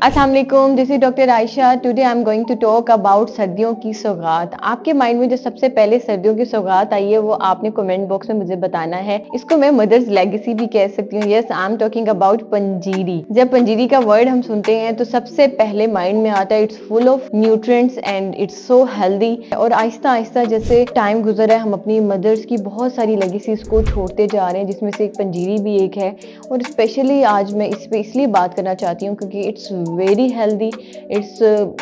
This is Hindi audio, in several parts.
अस्सलाम वालेकुम, this is doctor Ayesha. Today I am going to talk about सर्दियों की सौगात। आपके माइंड में जो सबसे पहले सर्दियों की सौगात आई है वो आपने कमेंट बॉक्स में मुझे बताना है। इसको मैं मदर्स लेगेसी भी कह सकती हूँ। Yes, I am talking about panjiri. जब पंजीरी का वर्ड हम सुनते हैं तो सबसे पहले माइंड में आता है it's full of nutrients and it's so healthy. और आहिस्ता आहिस्ता जैसे टाइम गुजरा है हम अपनी मदर्स की बहुत सारी लेगेसीज को छोड़ते जा रहे हैं, जिसमें से एक पंजीरी भी एक है। और स्पेशली आज मैं इस पे इसलिए बात करना चाहती हूँ क्योंकि it's very healthy, it's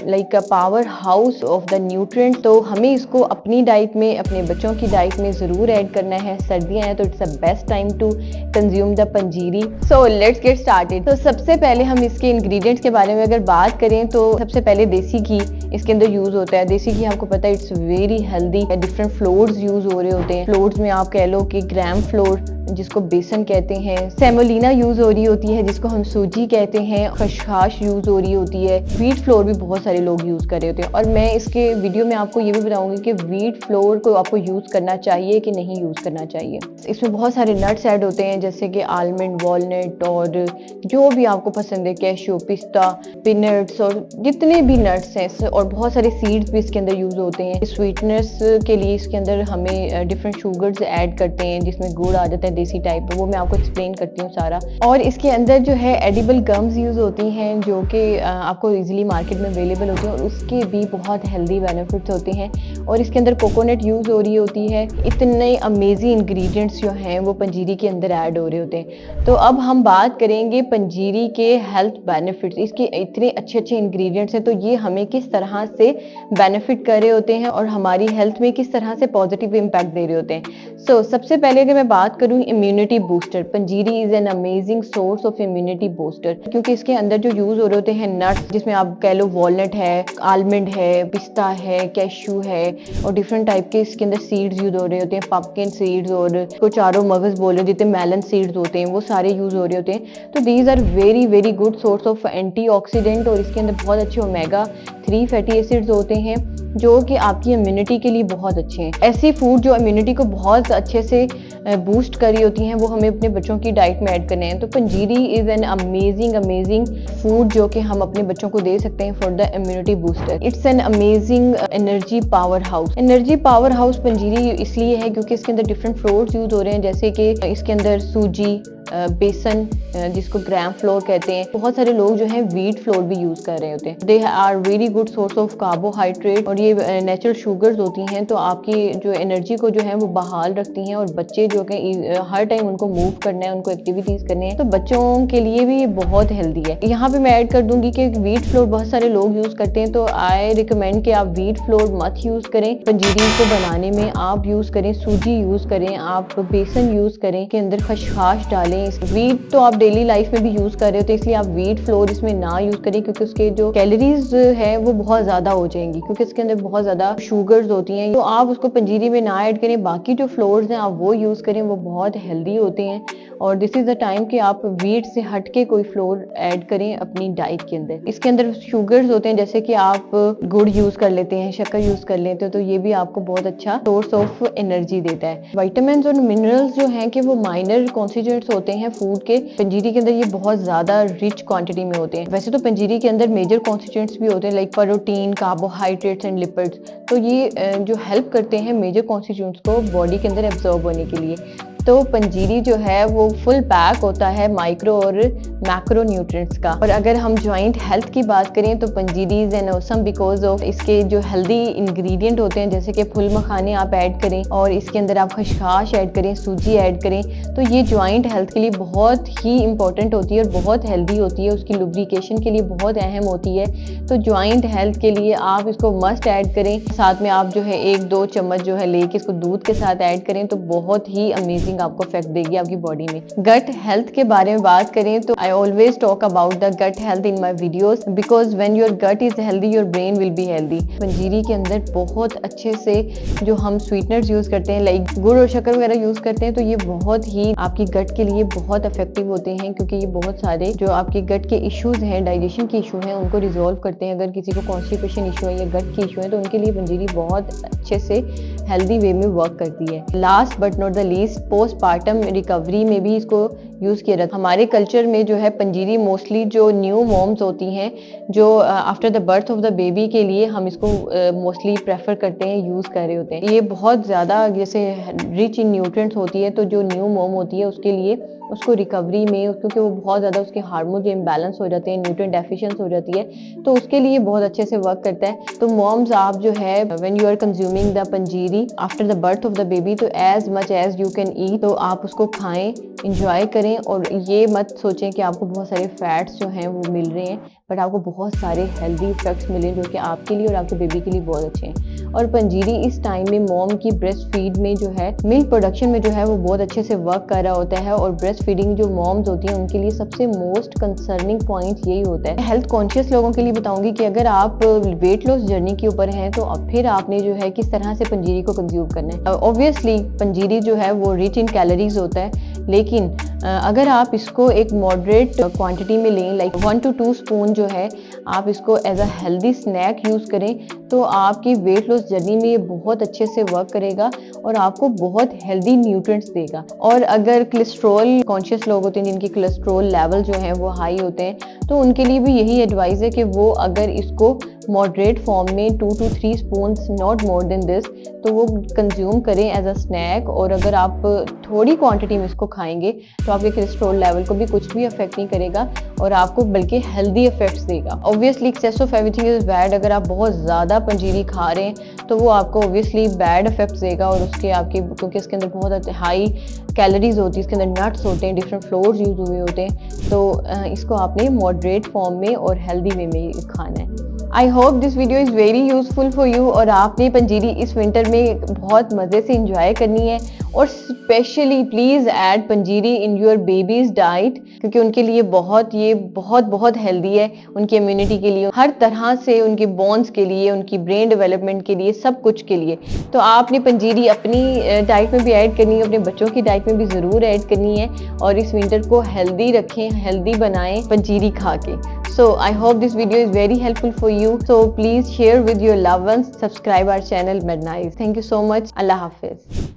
like a power house of the nutrient. तो हमें इसको अपनी डाइट में, अपने बच्चों की डाइट में ज़रूर ऐड करना है। सर्दियाँ हैं तो it's the best time to consume the panjiri. So let's get started. तो सबसे पहले हम इसके इंग्रेडिएंट्स के बारे में अगर बात करें तो सबसे पहले देसी घी इसके अंदर यूज होता है। देसी घी आपको पता है it's very healthy. Different floors use हो रहे होते हैं। फ्लोर्स में आप कह लो कि ग्राम फ्लोर जिसको बेसन कहते हैं, सेमोलिना यूज हो रही होती है जिसको हम सूजी कहते हैं, खसखस यूज हो रही होती है, व्हीट फ्लोर भी बहुत सारे लोग यूज कर रहे होते हैं। और मैं इसके वीडियो में आपको ये भी बताऊंगी कि व्हीट फ्लोर को आपको यूज करना चाहिए कि नहीं यूज करना चाहिए। इसमें बहुत सारे नट्स ऐड होते हैं जैसे कि आलमंड, वॉलनट और जो भी आपको पसंद है, कैशू, पिस्ता, पीनट्स और जितने भी नट्स हैं, और बहुत सारे सीड्स भी इसके अंदर यूज होते हैं। स्वीटनेस के लिए इसके अंदर हमें डिफरेंट शुगर्स ऐड करते हैं जिसमें गुड़ आ जाता है देसी टाइप में, वो मैं आपको एक्सप्लेन करती हूँ सारा। और इसके अंदर जो है एडिबल गम्स यूज होती हैं जो कि आपको इजीली मार्केट में अवेलेबल होती हैं और उसके भी बहुत हेल्दी बेनिफिट्स होते हैं। और इसके अंदर कोकोनट यूज हो रही होती है। इतने अमेजिंग इंग्रेडिएंट्स जो हैं वो पंजीरी के अंदर ऐड हो रहे होते हैं। तो अब हम बात करेंगे पंजीरी के हेल्थ बेनिफिट्स। इसके इतने अच्छे अच्छे इंग्रेडिएंट्स हैं तो ये हमें किस तरह से बेनिफिट कर रहे होते हैं और हमारी हेल्थ में किस तरह से पॉजिटिव इम्पैक्ट दे रहे होते हैं। सो सबसे पहले अगर मैं बात करूँ immunity booster, panjiri is an amazing source of immunity booster क्योंकि इसके अंदर जो यूज हो रहे होते हैं नट्स, जिसमें आप कह लो वॉलनट है, आलमंड है, पिस्ता है, कैशू है और डिफरेंट टाइप के इसके अंदर सीड्स यूज हो रहे होते हैं, पम्पकिन सीड्स और कुछ चारों मगज बोल रहे जितने मेलन सीड्स होते हैं वो सारे यूज हो रहे होते हैं। तो these are very very good source of antioxidant और इसके अंदर बहुत अच्छे ओमेगा 3 फैटी एसिड्स होते हैं जो कि आपकी इम्यूनिटी के लिए बहुत अच्छे हैं। ऐसी फूड जो इम्यूनिटी को बहुत अच्छे से बूस्ट कर रही होती हैं वो हमें अपने बच्चों की डाइट में ऐड करने हैं। तो panjiri is an amazing food जो कि हम अपने बच्चों को दे सकते हैं for the immunity booster. It's an amazing energy power house. Energy power house panjiri इसलिए है क्योंकि इसके अंदर डिफरेंट फ्लोर्स यूज हो रहे हैं जैसे कि इसके अंदर सूजी, बेसन जिसको ग्राम फ्लोर कहते हैं। बहुत सारे लोग जो हैं व्हीट फ्लोर भी यूज कर रहे होते हैं। They are very good source of carbohydrate और ये नेचुरल शुगर्स होती हैं तो आपकी जो एनर्जी को जो है वो बहाल रखती हैं। और बच्चे जो कि हर टाइम उनको मूव करना है, उनको एक्टिविटीज करने हैं, तो बच्चों के लिए भी ये बहुत हेल्दी है। यहाँ पे मैं ऐड कर दूंगी कि व्हीट फ्लोर बहुत सारे लोग यूज करते हैं तो आई रिकमेंड कि आप व्हीट फ्लोर मत यूज करें। पंजीरी को बनाने में आप यूज करें सूजी यूज करें, आप बेसन यूज करें, के अंदर खसखस डालें। व्हीट तो आप डेली लाइफ में भी यूज कर रहे होते हैं इसलिए आप व्हीट फ्लोर इसमें ना यूज करें क्योंकि उसके जो कैलोरीज है वो बहुत ज्यादा हो जाएंगी क्योंकि इसके अंदर बहुत ज्यादा शुगर्स होती हैं। तो आप उसको पंजीरी में ना ऐड करें, बाकी जो फ्लोर्स हैं आप वो यूज करें, वो बहुत हेल्दी होते हैं। और दिस इज द टाइम कि आप व्हीट से हटके कोई फ्लोर ऐड करें अपनी डाइट के अंदर। इसके अंदर शुगर्स होते हैं जैसे कि आप गुड़ यूज कर लेते हैं, शक्कर यूज कर लेते हैं, तो ये भी आपको बहुत अच्छा सोर्स ऑफ एनर्जी देता है। विटामिन्स और मिनरल्स जो हैं कि वो माइनर कॉन्स्टिट्यूएंट्स होते हैं फूड के, पंजीरी के अंदर ये बहुत ज्यादा रिच क्वांटिटी में होते हैं। वैसे तो पंजीरी के अंदर मेजर कॉन्स्टिट्यूएंट्स भी होते हैं like protein, carbohydrates and lipids, तो ये जो हेल्प करते हैं मेजर कॉन्स्टिट्यूएंट्स को बॉडी के अंदर एब्जॉर्ब होने के लिए। तो पंजीरी जो है वो फुल पैक होता है माइक्रो और मैक्रो न्यूट्रिएंट्स का। और अगर हम जॉइंट हेल्थ की बात करें तो panjiri is an awesome because of इसके जो हेल्दी इंग्रेडिएंट होते हैं जैसे कि फुल मखाने आप ऐड करें और इसके अंदर आप खसखस ऐड करें, सूजी ऐड करें, तो ये जॉइंट हेल्थ के लिए बहुत ही इंपॉर्टेंट होती है और बहुत हेल्दी होती है, उसकी लुब्रिकेशन के लिए बहुत अहम होती है। तो जॉइंट हेल्थ के लिए आप इसको मस्ट ऐड करें। साथ में आप जो है 1-2 चम्मच जो है लेके इसको दूध के साथ ऐड करें तो बहुत ही अमेजिंग आपको इफेक्ट देगी आपकी बॉडी में। गट हेल्थ के बारे में बात करें तो I always talk about the gut health in my videos because when your gut is healthy your brain will be healthy. Panjiri के अंदर बहुत अच्छे से जो हम स्वीटनर्स यूज करते हैं लाइक गुड़ और शक्कर वगैरह यूज करते हैं तो ये बहुत ही आपकी गट के लिए बहुत इफेक्टिव होते हैं क्योंकि ये बहुत सारे जो आपके गट के इश्यूज हैं, डाइजेशन के इशू हैं, उनको रिजॉल्व करते हैं। अगर किसी को कॉन्स्टिपेशन इशू है या गट के इशू है तो उनके लिए पंजीरी बहुत अच्छे से हेल्दी वे में वर्क करती है। Last but not the least, postpartum recovery में भी इसको यूज़ किया जाता है। हमारे कल्चर में जो है पंजीरी मोस्टली जो न्यू मॉम्स होती हैं, जो after the birth of the baby के लिए हम इसको मोस्टली प्रेफर करते हैं, यूज़ कर रहे होते हैं। ये बहुत ज़्यादा जैसे रिच इन न्यूट्रिएंट्स होती है, तो जो न्यू मॉम होती है उसके लिए उसको रिकवरी में, क्योंकि वो बहुत ज़्यादा उसके हार्मोन इम्बैलेंस हो जाते हैं, न्यूट्रिएंट डेफिशिएंसी हो जाती है, तो उसके लिए बहुत अच्छे से वर्क करता है। तो मॉम्स आप जो है when you are consuming the panjiri after the birth of the baby, तो as much as you can eat, तो आप उसको खाएं, इंजॉय करें, और ये मत सोचें कि आपको बहुत सारे फैट्स जो हैं वो मिल रहे हैं, बट आपको बहुत सारे हेल्दी इफेक्ट्स मिले जो कि आपके लिए और आपके बेबी के लिए बहुत अच्छे हैं। और पंजीरी इस टाइम में मॉम की ब्रेस्ट फीड में जो है मिल्क प्रोडक्शन में जो है वो बहुत अच्छे से वर्क कर रहा होता है। और ब्रेस्ट फीडिंग जो मॉम्स होती हैं उनके लिए सबसे मोस्ट कंसर्निंग पॉइंट यही होता है। हेल्थ कॉन्शियस लोगों के लिए बताऊंगी कि अगर आप वेट लॉस जर्नी के ऊपर हैं तो अब फिर आपने जो है किस तरह से पंजीरी को कंज्यूम करना है। ऑब्वियसली पंजीरी जो है वो रिच इन कैलोरीज होता है, लेकिन अगर आप इसको एक मॉडरेट क्वांटिटी में लें, लाइक 1 to 2 स्पून जो है, आप इसको as a healthy snack use करें, तो आपकी वेट लॉस जर्नी में ये बहुत अच्छे से वर्क करेगा और आपको बहुत हेल्दी न्यूट्रिएंट्स देगा। और अगर कोलेस्ट्रॉल कॉन्शियस लोग होते हैं जिनके कोलेस्ट्रॉल लेवल जो है वो हाई होते हैं, तो उनके लिए भी यही एडवाइस है कि वो अगर इसको मॉडरेट फॉर्म में 2 to 3 spoons, not more than this, तो वो कंज्यूम करें एज अ स्नैक। और अगर आप थोड़ी क्वांटिटी में इसको खाएंगे तो आपके कोलेस्ट्रॉल लेवल को भी कुछ भी अफेक्ट नहीं करेगा और आपको बल्कि हेल्दी इफेक्ट्स देगा। Obviously excess of everything is bad. अगर आप बहुत ज़्यादा पंजीरी खा रहे हैं तो वो आपको ऑब्वियसली बैड इफेक्ट्स देगा, और उसके आपके, क्योंकि इसके अंदर बहुत हाई कैलोरीज होती है, इसके अंदर नट्स होते हैं, डिफरेंट फ्लोर्स यूज हुए होते हैं, तो इसको आपने मॉडरेट फॉर्म में और हेल्दी वे में खाना है। I hope this video is very useful for you, और आपने पंजीरी इस विंटर में बहुत मज़े से इंजॉय करनी है। और specially please add panjiri in your babies diet, क्योंकि उनके लिए ये बहुत हेल्दी है, उनकी इम्यूनिटी के लिए, हर तरह से, उनके बोन्स के लिए, उनकी ब्रेन डेवलपमेंट के लिए, सब कुछ के लिए। तो आपने पंजीरी अपनी डाइट में भी ऐड करनी है, अपने बच्चों की डाइट में भी ज़रूर ऐड करनी है, और इस विंटर को हेल्दी रखें, हेल्दी बनाएं पंजीरी खा के। So I hope this video is very helpful for you. So please share with your loved ones. Subscribe our channel Mednice. Thank you so much. Allah Hafiz.